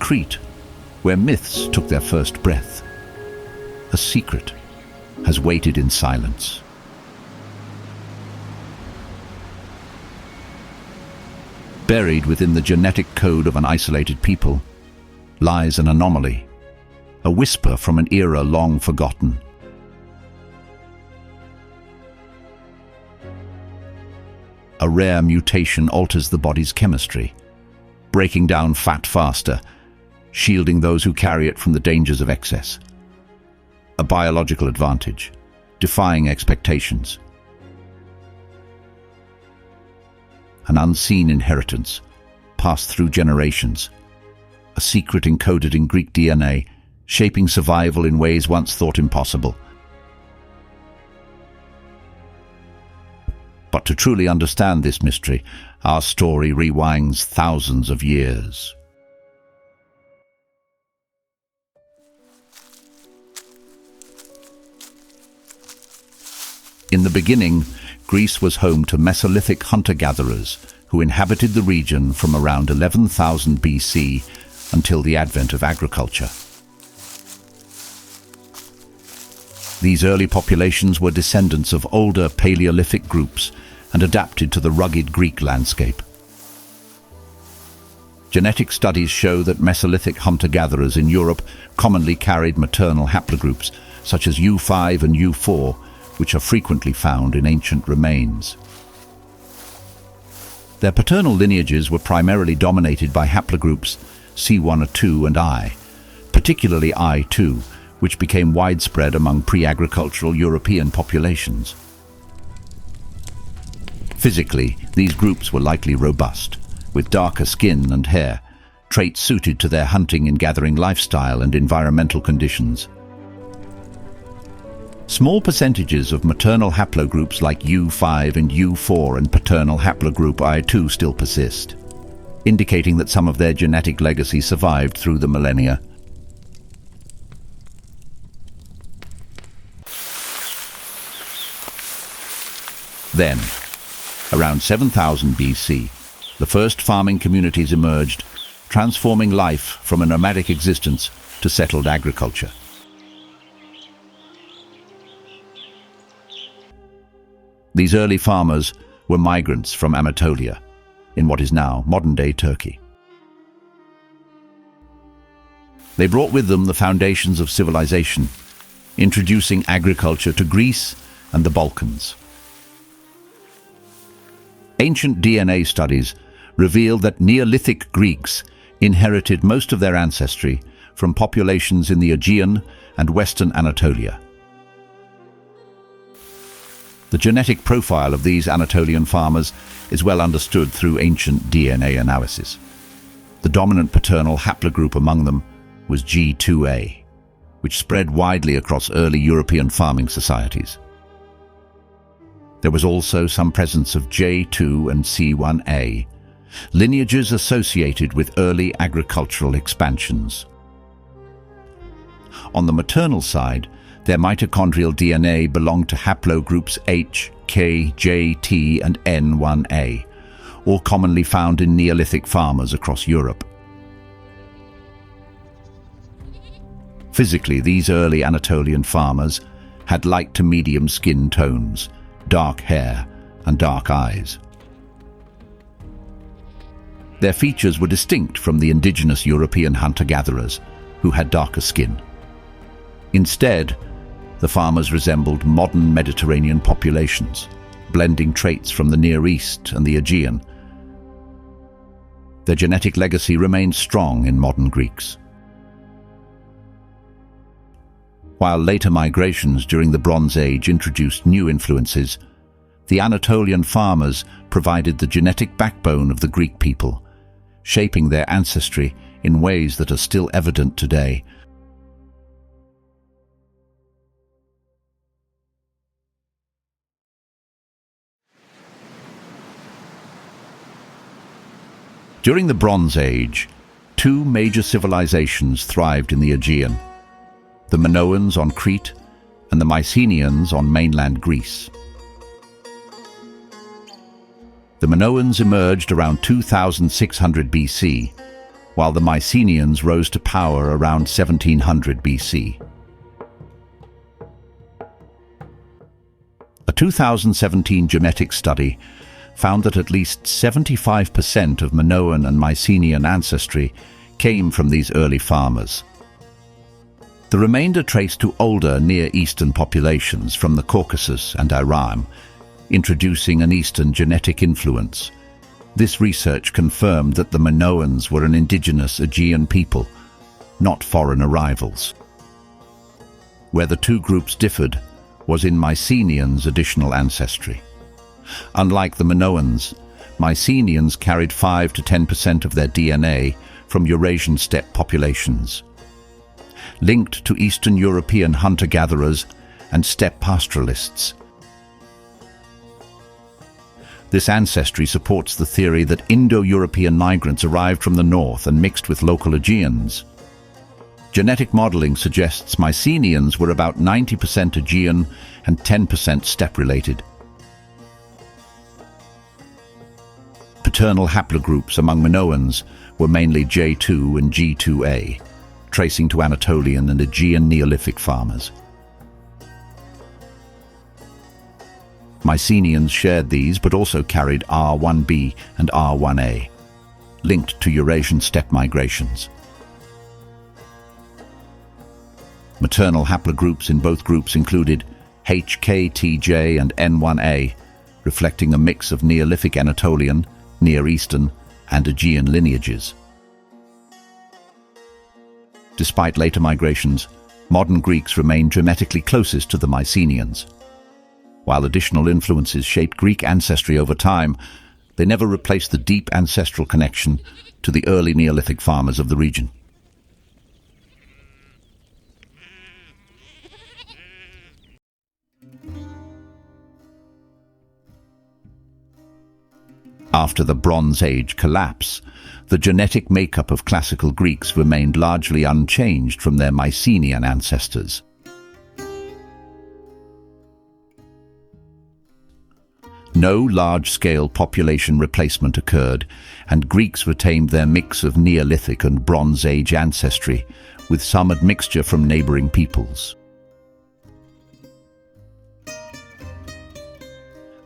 Crete, where myths took their first breath, a secret has waited in silence. Buried within the genetic code of an isolated people lies an anomaly, a whisper from an era long forgotten. A rare mutation alters the body's chemistry, breaking down fat faster, shielding those who carry it from the dangers of excess. A biological advantage, defying expectations. An unseen inheritance, passed through generations. A secret encoded in Greek DNA, shaping survival in ways once thought impossible. But to truly understand this mystery, our story rewinds thousands of years. In the beginning, Greece was home to Mesolithic hunter-gatherers who inhabited the region from around 11,000 BC until the advent of agriculture. These early populations were descendants of older Paleolithic groups and adapted to the rugged Greek landscape. Genetic studies show that Mesolithic hunter-gatherers in Europe commonly carried maternal haplogroups such as U5 and U4, which are frequently found in ancient remains. Their paternal lineages were primarily dominated by haplogroups C1-2 and I, particularly I2, which became widespread among pre-agricultural European populations. Physically, these groups were likely robust, with darker skin and hair, traits suited to their hunting and gathering lifestyle and environmental conditions. Small percentages of maternal haplogroups like U5 and U4 and paternal haplogroup I2 still persist, indicating that some of their genetic legacy survived through the millennia. Then, around 7000 BC, the first farming communities emerged, transforming life from a nomadic existence to settled agriculture. These early farmers were migrants from Anatolia, in what is now modern-day Turkey. They brought with them the foundations of civilization, introducing agriculture to Greece and the Balkans. Ancient DNA studies revealed that Neolithic Greeks inherited most of their ancestry from populations in the Aegean and western Anatolia. The genetic profile of these Anatolian farmers is well understood through ancient DNA analysis. The dominant paternal haplogroup among them was G2A, which spread widely across early European farming societies. There was also some presence of J2 and C1A, lineages associated with early agricultural expansions. On the maternal side, their mitochondrial DNA belonged to haplogroups H, K, J, T, and N1A, all commonly found in Neolithic farmers across Europe. Physically, these early Anatolian farmers had light to medium skin tones, dark hair, and dark eyes. Their features were distinct from the indigenous European hunter-gatherers, who had darker skin. Instead, the farmers resembled modern Mediterranean populations, blending traits from the Near East and the Aegean. Their genetic legacy remains strong in modern Greeks. While later migrations during the Bronze Age introduced new influences, the Anatolian farmers provided the genetic backbone of the Greek people, shaping their ancestry in ways that are still evident today. During the Bronze Age, two major civilizations thrived in the Aegean: the Minoans on Crete and the Mycenaeans on mainland Greece. The Minoans emerged around 2600 BC, while the Mycenaeans rose to power around 1700 BC. A 2017 genetic study found that at least 75% of Minoan and Mycenaean ancestry came from these early farmers. The remainder traced to older Near Eastern populations from the Caucasus and Iran, introducing an Eastern genetic influence. This research confirmed that the Minoans were an indigenous Aegean people, not foreign arrivals. Where the two groups differed was in Mycenaeans' additional ancestry. Unlike the Minoans, Mycenaeans carried 5 to 10% of their DNA from Eurasian steppe populations, linked to Eastern European hunter-gatherers and steppe pastoralists. This ancestry supports the theory that Indo-European migrants arrived from the north and mixed with local Aegeans. Genetic modeling suggests Mycenaeans were about 90% Aegean and 10% steppe-related. Paternal haplogroups among Minoans were mainly J2 and G2A, tracing to Anatolian and Aegean Neolithic farmers. Mycenaeans shared these but also carried R1b and R1a, linked to Eurasian steppe migrations. Maternal haplogroups in both groups included HKTJ and N1A, reflecting a mix of Neolithic Anatolian, Near Eastern, and Aegean lineages. Despite later migrations, modern Greeks remain genetically closest to the Mycenaeans. While additional influences shaped Greek ancestry over time, they never replaced the deep ancestral connection to the early Neolithic farmers of the region. After the Bronze Age collapse, the genetic makeup of classical Greeks remained largely unchanged from their Mycenaean ancestors. No large-scale population replacement occurred, and Greeks retained their mix of Neolithic and Bronze Age ancestry, with some admixture from neighboring peoples.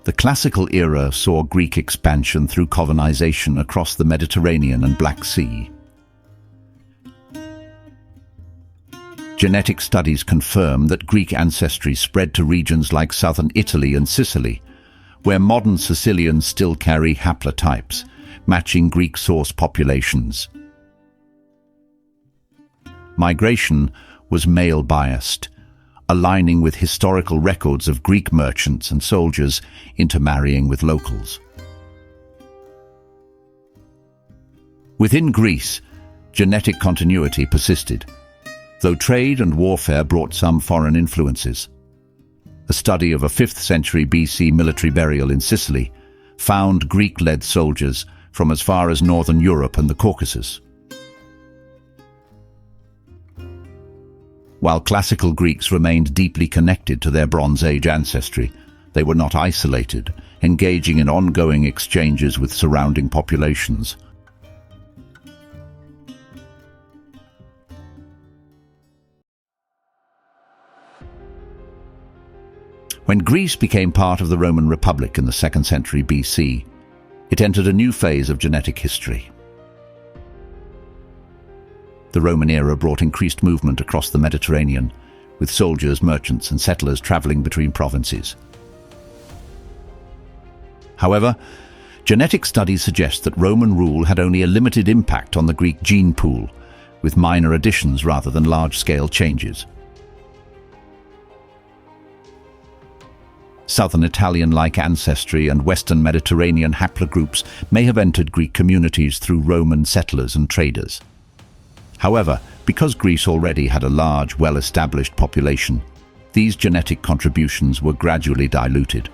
The classical era saw Greek expansion through colonization across the Mediterranean and Black Sea. Genetic studies confirm that Greek ancestry spread to regions like southern Italy and Sicily, where modern Sicilians still carry haplotypes, matching Greek source populations. Migration was male-biased, aligning with historical records of Greek merchants and soldiers intermarrying with locals. Within Greece, genetic continuity persisted, though trade and warfare brought some foreign influences. A study of a 5th century BC military burial in Sicily found Greek-led soldiers from as far as northern Europe and the Caucasus. While classical Greeks remained deeply connected to their Bronze Age ancestry, they were not isolated, engaging in ongoing exchanges with surrounding populations. When Greece became part of the Roman Republic in the 2nd century BC, it entered a new phase of genetic history. The Roman era brought increased movement across the Mediterranean, with soldiers, merchants, and settlers traveling between provinces. However, genetic studies suggest that Roman rule had only a limited impact on the Greek gene pool, with minor additions rather than large-scale changes. Southern Italian-like ancestry and Western Mediterranean haplogroups may have entered Greek communities through Roman settlers and traders. However, because Greece already had a large, well-established population, these genetic contributions were gradually diluted.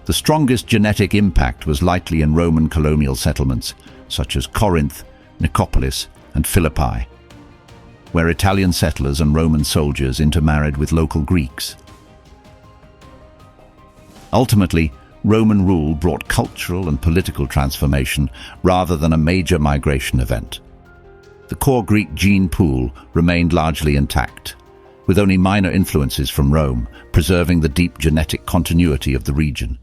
The strongest genetic impact was likely in Roman colonial settlements, such as Corinth, Nicopolis, and Philippi, where Italian settlers and Roman soldiers intermarried with local Greeks. Ultimately, Roman rule brought cultural and political transformation rather than a major migration event. The core Greek gene pool remained largely intact, with only minor influences from Rome preserving the deep genetic continuity of the region.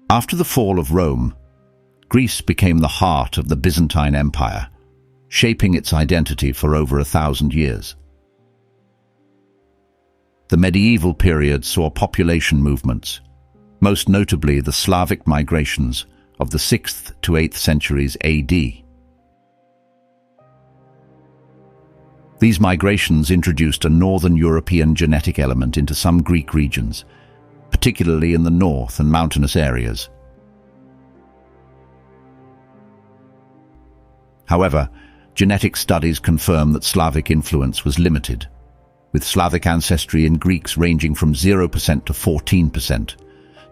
After the fall of Rome, Greece became the heart of the Byzantine Empire, shaping its identity for over 1,000 years. The medieval period saw population movements, most notably the Slavic migrations of the 6th to 8th centuries AD. These migrations introduced a northern European genetic element into some Greek regions, particularly in the north and mountainous areas. However, genetic studies confirm that Slavic influence was limited, with Slavic ancestry in Greeks ranging from 0% to 14%,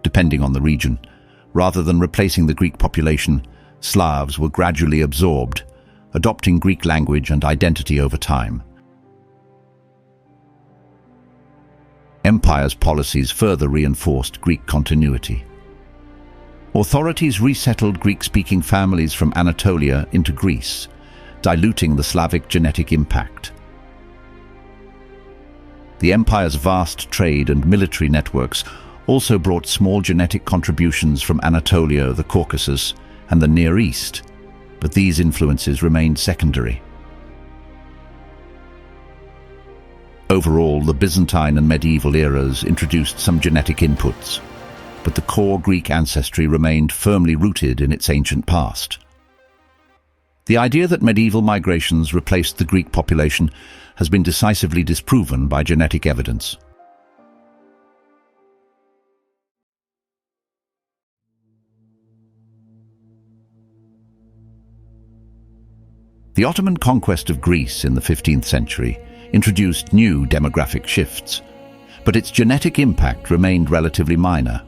depending on the region. Rather than replacing the Greek population, Slavs were gradually absorbed, adopting Greek language and identity over time. Empire's policies further reinforced Greek continuity. Authorities resettled Greek-speaking families from Anatolia into Greece, diluting the Slavic genetic impact. The empire's vast trade and military networks also brought small genetic contributions from Anatolia, the Caucasus, and the Near East, but these influences remained secondary. Overall, the Byzantine and medieval eras introduced some genetic inputs, but the core Greek ancestry remained firmly rooted in its ancient past. The idea that medieval migrations replaced the Greek population has been decisively disproven by genetic evidence. The Ottoman conquest of Greece in the 15th century introduced new demographic shifts, but its genetic impact remained relatively minor.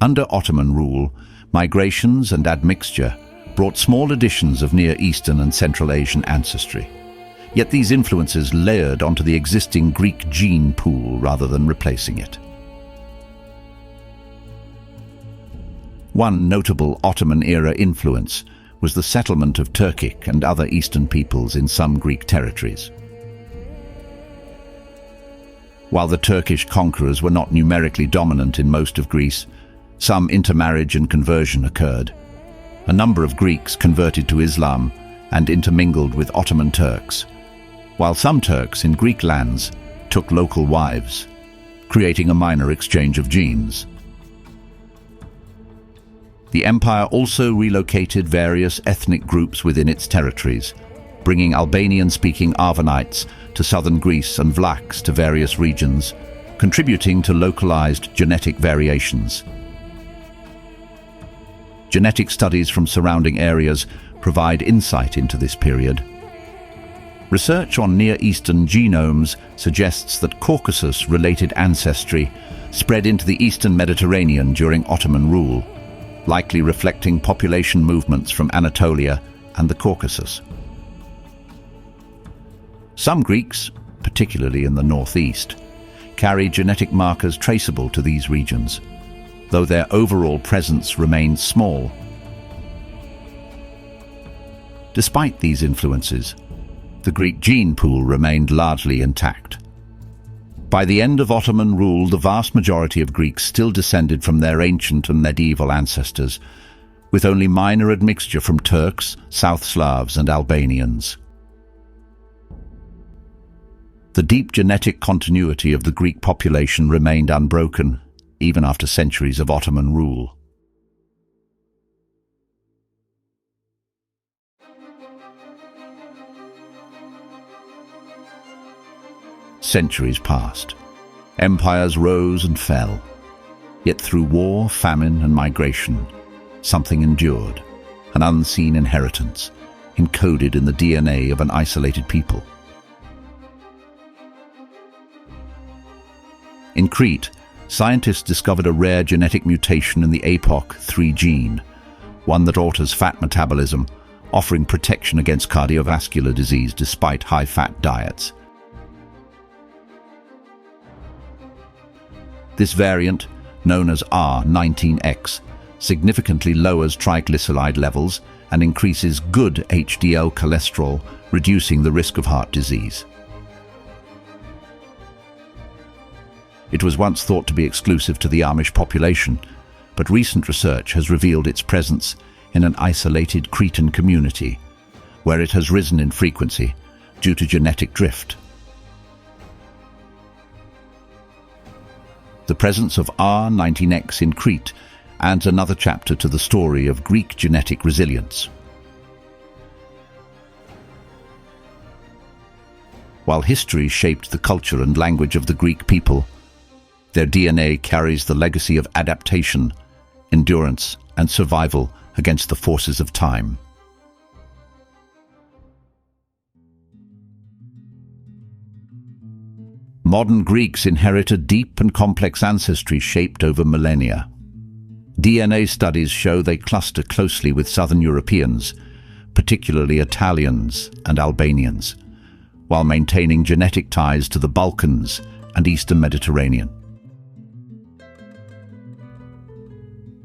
Under Ottoman rule, migrations and admixture brought small additions of Near Eastern and Central Asian ancestry, yet these influences layered onto the existing Greek gene pool rather than replacing it. One notable Ottoman-era influence was the settlement of Turkic and other Eastern peoples in some Greek territories. While the Turkish conquerors were not numerically dominant in most of Greece, some intermarriage and conversion occurred. A number of Greeks converted to Islam and intermingled with Ottoman Turks, while some Turks in Greek lands took local wives, creating a minor exchange of genes. The empire also relocated various ethnic groups within its territories, bringing Albanian-speaking Arvanites to southern Greece and Vlachs to various regions, contributing to localized genetic variations. Genetic studies from surrounding areas provide insight into this period. Research on Near Eastern genomes suggests that Caucasus-related ancestry spread into the Eastern Mediterranean during Ottoman rule, likely reflecting population movements from Anatolia and the Caucasus. Some Greeks, particularly in the northeast, carry genetic markers traceable to these regions, though their overall presence remains small. Despite these influences, the Greek gene pool remained largely intact. By the end of Ottoman rule, the vast majority of Greeks still descended from their ancient and medieval ancestors, with only minor admixture from Turks, South Slavs, and Albanians. The deep genetic continuity of the Greek population remained unbroken, even after centuries of Ottoman rule. Centuries passed. Empires rose and fell. Yet through war, famine, and migration, something endured, an unseen inheritance, encoded in the DNA of an isolated people. In Crete, scientists discovered a rare genetic mutation in the APOC3 gene, one that alters fat metabolism, offering protection against cardiovascular disease despite high-fat diets. This variant, known as R19X, significantly lowers triglyceride levels and increases good HDL cholesterol, reducing the risk of heart disease. It was once thought to be exclusive to the Amish population, but recent research has revealed its presence in an isolated Cretan community, where it has risen in frequency due to genetic drift. The presence of R19X in Crete adds another chapter to the story of Greek genetic resilience. While history shaped the culture and language of the Greek people, their DNA carries the legacy of adaptation, endurance, and survival against the forces of time. Modern Greeks inherit a deep and complex ancestry shaped over millennia. DNA studies show they cluster closely with Southern Europeans, particularly Italians and Albanians, while maintaining genetic ties to the Balkans and Eastern Mediterranean.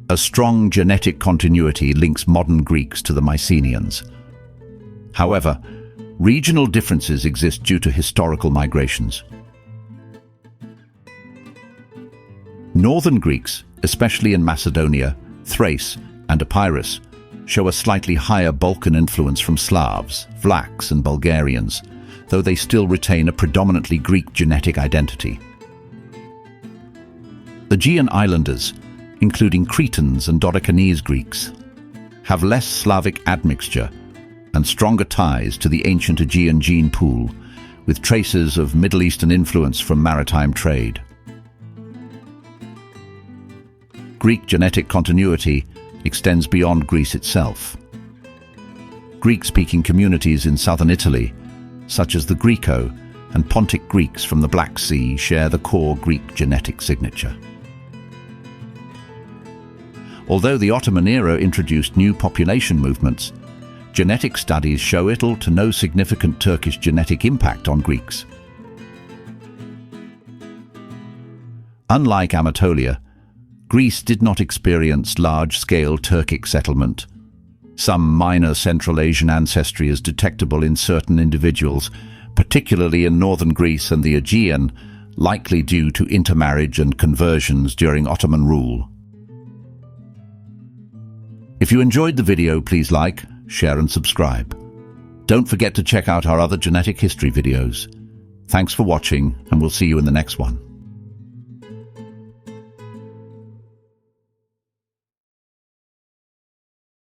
A strong genetic continuity links modern Greeks to the Mycenaeans. However, regional differences exist due to historical migrations. Northern Greeks, especially in Macedonia, Thrace, and Epirus, show a slightly higher Balkan influence from Slavs, Vlachs, and Bulgarians, though they still retain a predominantly Greek genetic identity. Aegean islanders, including Cretans and Dodecanese Greeks, have less Slavic admixture and stronger ties to the ancient Aegean gene pool, with traces of Middle Eastern influence from maritime trade. Greek genetic continuity extends beyond Greece itself. Greek-speaking communities in southern Italy, such as the Greco and Pontic Greeks from the Black Sea, share the core Greek genetic signature. Although the Ottoman era introduced new population movements, genetic studies show little to no significant Turkish genetic impact on Greeks. Unlike Anatolia, Greece did not experience large-scale Turkic settlement. Some minor Central Asian ancestry is detectable in certain individuals, particularly in northern Greece and the Aegean, likely due to intermarriage and conversions during Ottoman rule. If you enjoyed the video, please like, share and subscribe. Don't forget to check out our other genetic history videos. Thanks for watching, and we'll see you in the next one.